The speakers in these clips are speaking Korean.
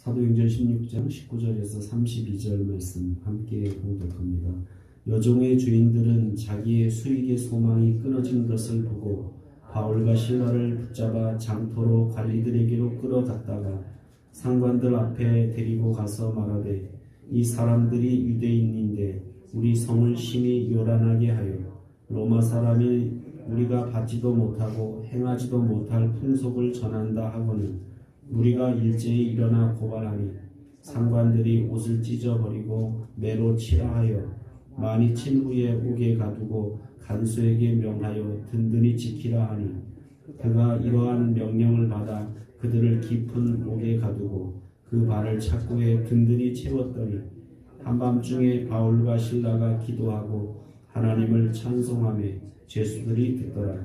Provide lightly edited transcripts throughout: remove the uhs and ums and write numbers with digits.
사도행전 16장 19절에서 32절 말씀 함께 공독합니다. 여종의 주인들은 자기의 수익의 소망이 끊어진 것을 보고 바울과 실라를 붙잡아 장터로 관리들에게로 끌어갔다가 상관들 앞에 데리고 가서 말하되, 이 사람들이 유대인인데 우리 성을 심히 요란하게 하여 로마 사람이 우리가 받지도 못하고 행하지도 못할 풍속을 전한다 하고는 우리가 일제히 일어나 고발하니 상관들이 옷을 찢어버리고 매로 치라 하여 많이 친 후에 옥에 가두고 간수에게 명하여 든든히 지키라 하니, 그가 이러한 명령을 받아 그들을 깊은 옥에 가두고 그 발을 착고에 든든히 채웠더니 한밤중에 바울과 실라가 기도하고 하나님을 찬송하며 죄수들이 듣더라.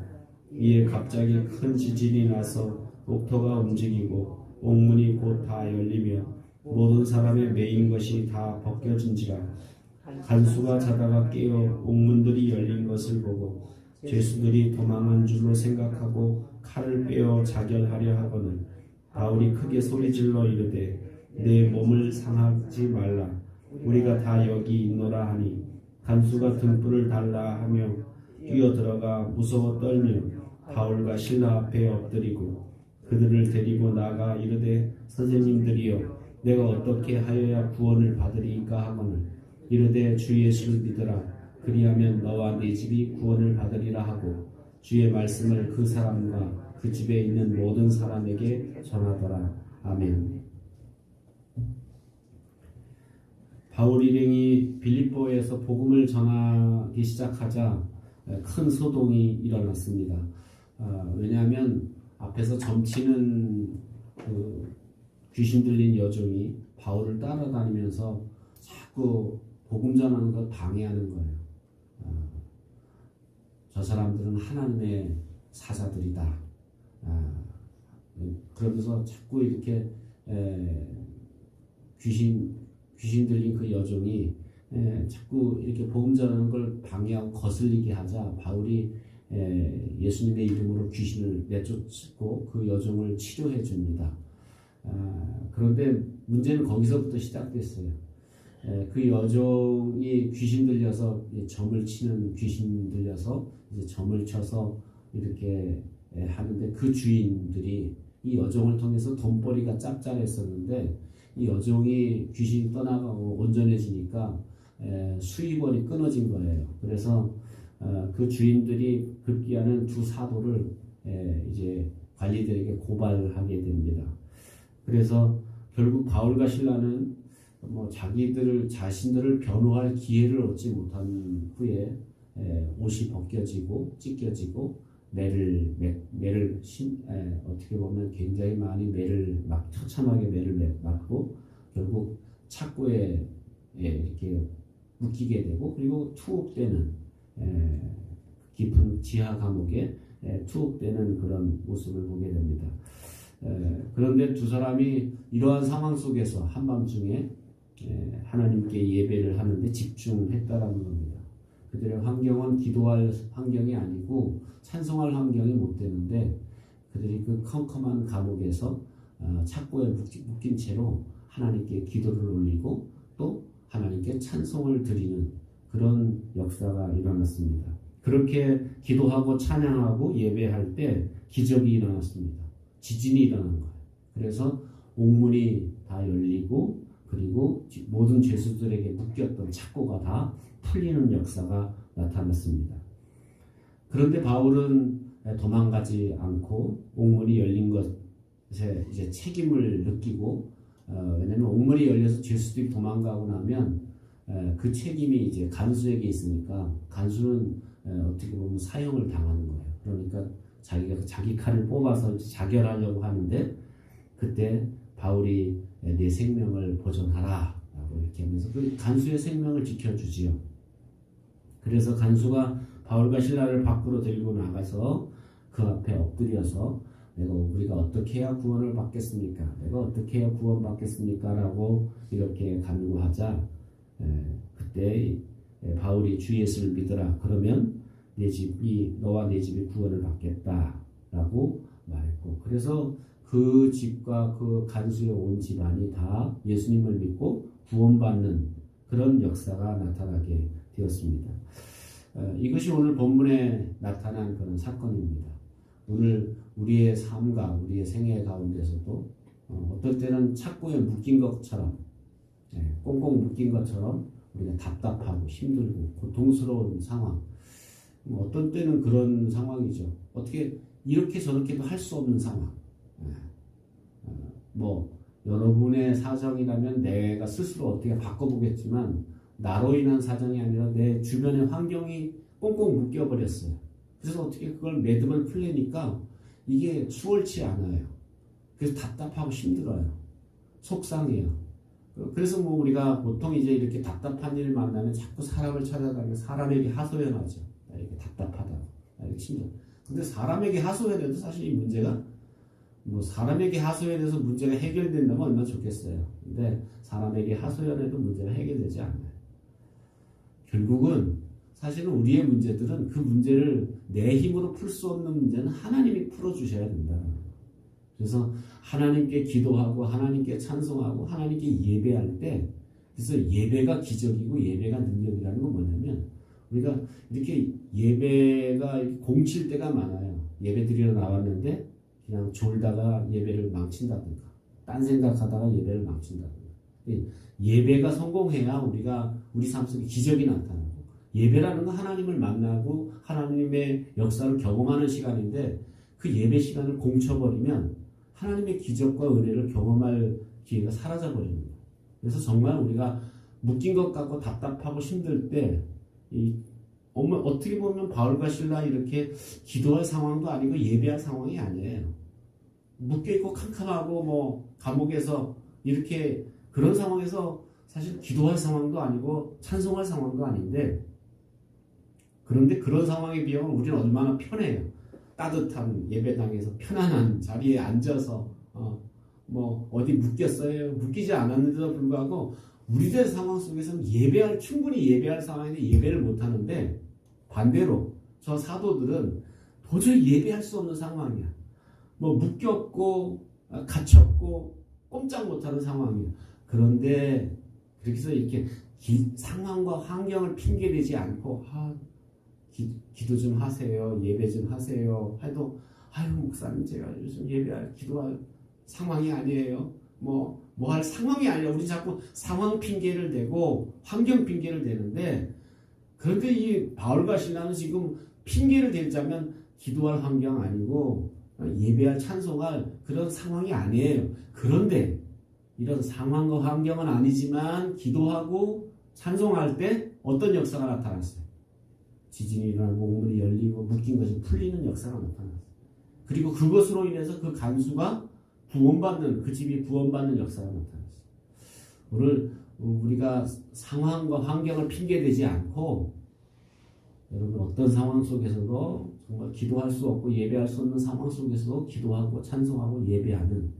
이에 갑자기 큰 지진이 나서 옥토가 움직이고 옥문이 곧 다 열리며 모든 사람의 매인 것이 다 벗겨진지라. 간수가 자다가 깨어 옥문들이 열린 것을 보고 죄수들이 도망한 줄로 생각하고 칼을 빼어 자결하려 하거늘 바울이 크게 소리질러 이르되, 내 몸을 상하지 말라. 우리가 다 여기 있노라 하니 간수가 등불을 달라 하며 뛰어들어가 무서워 떨며 바울과 실라 앞에 엎드리고 그들을 데리고 나가 이르되, 선생님들이여, 내가 어떻게 하여야 구원을 받으리이까 하거늘 이르되, 주 예수를 믿으라. 그리하면 너와 네 집이 구원을 받으리라 하고 주의 말씀을 그 사람과 그 집에 있는 모든 사람에게 전하더라. 아멘. 바울 일행이 빌립보에서 복음을 전하기 시작하자 큰 소동이 일어났습니다. 왜냐하면 앞에서 점치는 그 귀신 들린 여종이 바울을 따라다니면서 자꾸 복음 전하는 걸 방해하는 거예요. 저 사람들은 하나님의 사자들이다. 그러면서 자꾸 이렇게 귀신 들린 그 여종이 자꾸 이렇게 복음 전하는 걸 방해하고 거슬리게 하자 바울이 예수님의 이름으로 귀신을 내쫓고 그 여종을 치료해 줍니다. 그런데 문제는 거기서부터 시작됐어요. 그 여종이 귀신 들려서 점을 치는 귀신 들려서 이제 점을 쳐서 이렇게 하는데 그 주인들이 이 여종을 통해서 돈벌이가 짭짤했었는데 이 여종이 귀신이 떠나가고 온전해지니까 수입원이 끊어진 거예요. 그래서 그 주인들이 급기야는 두 사도를 이제 관리들에게 고발하게 됩니다. 그래서 결국 바울과 실라는 자신들을 변호할 기회를 얻지 못한 후에 옷이 벗겨지고 찢겨지고 매를 어떻게 보면 굉장히 많이 처참하게 매를 맞고 결국 착고에 이렇게 묶이게 되고, 그리고 투옥되는 깊은 지하 감옥에 투옥되는 그런 모습을 보게 됩니다. 그런데 두 사람이 이러한 상황 속에서 한밤중에 하나님께 예배를 하는데 집중했다라는 겁니다. 그들의 환경은 기도할 환경이 아니고 찬송할 환경이 못 되는데 그들이 그 컴컴한 감옥에서 착고에 묶인 채로 하나님께 기도를 올리고 또 하나님께 찬송을 드리는 그런 역사가 일어났습니다. 그렇게 기도하고 찬양하고 예배할 때 기적이 일어났습니다. 지진이 일어난 거예요. 그래서 옥문이 다 열리고 그리고 모든 죄수들에게 묶였던 착고가 다 풀리는 역사가 나타났습니다. 그런데 바울은 도망가지 않고 옥문이 열린 것에 이제 책임을 느끼고, 왜냐하면 옥문이 열려서 죄수들이 도망가고 나면 그 책임이 이제 간수에게 있으니까 간수는 어떻게 보면 사형을 당하는 거예요. 그러니까 자기가 자기 칼을 뽑아서 자결하려고 하는데 그때 바울이 내 생명을 보존하라 라고 이렇게 하면서 그 간수의 생명을 지켜주지요. 그래서 간수가 바울과 실라를 밖으로 데리고 나가서 그 앞에 엎드려서 우리가 어떻게 해야 구원을 받겠습니까? 내가 어떻게 해야 구원 받겠습니까? 라고 이렇게 간구하자 그때 바울이 주 예수를 믿으라. 그러면 너와 내 집이 구원을 받겠다 라고 말했고, 그래서 그 집과 그 간수에 온 집안이 다 예수님을 믿고 구원받는 그런 역사가 나타나게 되었습니다. 이것이 오늘 본문에 나타난 그런 사건입니다. 오늘 우리의 삶과 우리의 생애 가운데서도 어떨 때는 착고에 묶인 것처럼 꽁꽁 묶인 것처럼 우리가 답답하고 힘들고 고통스러운 상황, 어떤 때는 그런 상황이죠. 어떻게 이렇게 저렇게도 할 수 없는 상황. 여러분의 사정이라면 내가 스스로 어떻게 바꿔보겠지만 나로 인한 사정이 아니라 내 주변의 환경이 꽁꽁 묶여버렸어요. 그래서 어떻게 그걸 매듭을 풀려니까 이게 수월치 않아요. 그래서 답답하고 힘들어요. 속상해요. 그래서 우리가 보통 이제 이렇게 답답한 일을 만나면 자꾸 사람을 찾아다니면 사람에게 하소연하죠. 나 이렇게 답답하다고. 나 이렇게 힘들어. 근데 사람에게 하소연해도 사실 이 문제가 사람에게 하소연해서 문제가 해결된다면 얼마나 좋겠어요. 근데 사람에게 하소연해도 문제가 해결되지 않아요. 결국은 사실은 우리의 문제들은 그 문제를 내 힘으로 풀 수 없는 문제는 하나님이 풀어주셔야 된다. 그래서 하나님께 기도하고 하나님께 찬송하고 하나님께 예배할 때, 그래서 예배가 기적이고 예배가 능력이라는 건 뭐냐면 우리가 이렇게 예배가 공칠 때가 많아요. 예배 드리러 나왔는데 그냥 졸다가 예배를 망친다든가 딴 생각하다가 예배를 망친다든가. 예배가 성공해야 우리 삶 속에 기적이 나타나고, 예배라는 건 하나님을 만나고 하나님의 역사를 경험하는 시간인데 그 예배 시간을 공쳐버리면 하나님의 기적과 은혜를 경험할 기회가 사라져버립니다. 그래서 정말 우리가 묶인 것 같고 답답하고 힘들 때 어떻게 보면 바울과 실라 이렇게 기도할 상황도 아니고 예배할 상황이 아니에요. 묶여있고 캄캄하고 감옥에서 이렇게 그런 상황에서 사실 기도할 상황도 아니고 찬송할 상황도 아닌데, 그런데 그런 상황에 비하면 우리는 얼마나 편해요. 따뜻한 예배당에서 편안한 자리에 앉아서 어디 묶였어요. 묶이지 않았는데도 불구하고 우리들 상황 속에서는 충분히 예배할 상황인데 예배를 못하는데, 반대로 저 사도들은 도저히 예배할 수 없는 상황이야. 묶였고 갇혔고 꼼짝 못하는 상황이야. 그런데 그렇게 해서 이렇게 상황과 환경을 핑계대지 않고 기도 좀 하세요. 예배 좀 하세요. 해도 목사님 제가 요즘 기도할 상황이 아니에요. 할 상황이 아니라 우리 자꾸 상황 핑계를 대고 환경 핑계를 대는데, 그런데 이 바울과 실라는 지금 핑계를 대자면 기도할 환경 아니고 예배할 찬송할 그런 상황이 아니에요. 그런데 이런 상황과 환경은 아니지만 기도하고 찬송할 때 어떤 역사가 나타났어요? 지진이 일어나고 문이 열리고 묶인 것이 풀리는 역사가 나타났어요. 그리고 그것으로 인해서 그 간수가 그 집이 구원받는 역사가 나타났어요. 오늘 우리가 상황과 환경을 핑계대지 않고, 여러분 어떤 상황 속에서도 정말 기도할 수 없고 예배할 수 없는 상황 속에서도 기도하고 찬송하고 예배하는,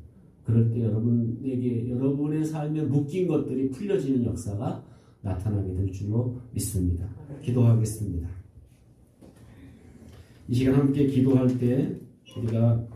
그럴 때 여러분의 삶에 묶인 것들이 풀려지는 역사가 나타나게 될 줄로 믿습니다. 기도하겠습니다. 이 시간 함께 기도할 때 우리가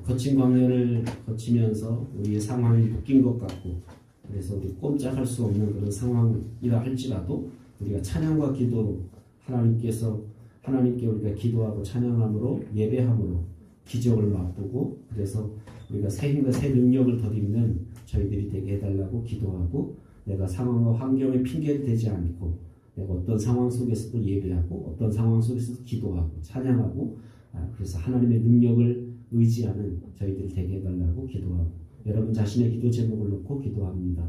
거친 광야를 거치면서 우리의 상황이 묶인 것 같고, 그래서 우리 꼼짝할 수 없는 그런 상황이라 할지라도 우리가 찬양과 기도로 하나님께 우리가 기도하고 찬양함으로 예배함으로 기적을 맛보고, 그래서 우리가 새 힘과 새 능력을 덧입는 저희들이 되게 해달라고 기도하고, 내가 상황과 환경에 핑계를 대지 않고 내가 어떤 상황 속에서도 예배하고 어떤 상황 속에서도 기도하고 찬양하고, 그래서 하나님의 능력을 의지하는 저희들이 되게 해달라고 기도하고, 여러분 자신의 기도 제목을 놓고 기도합니다.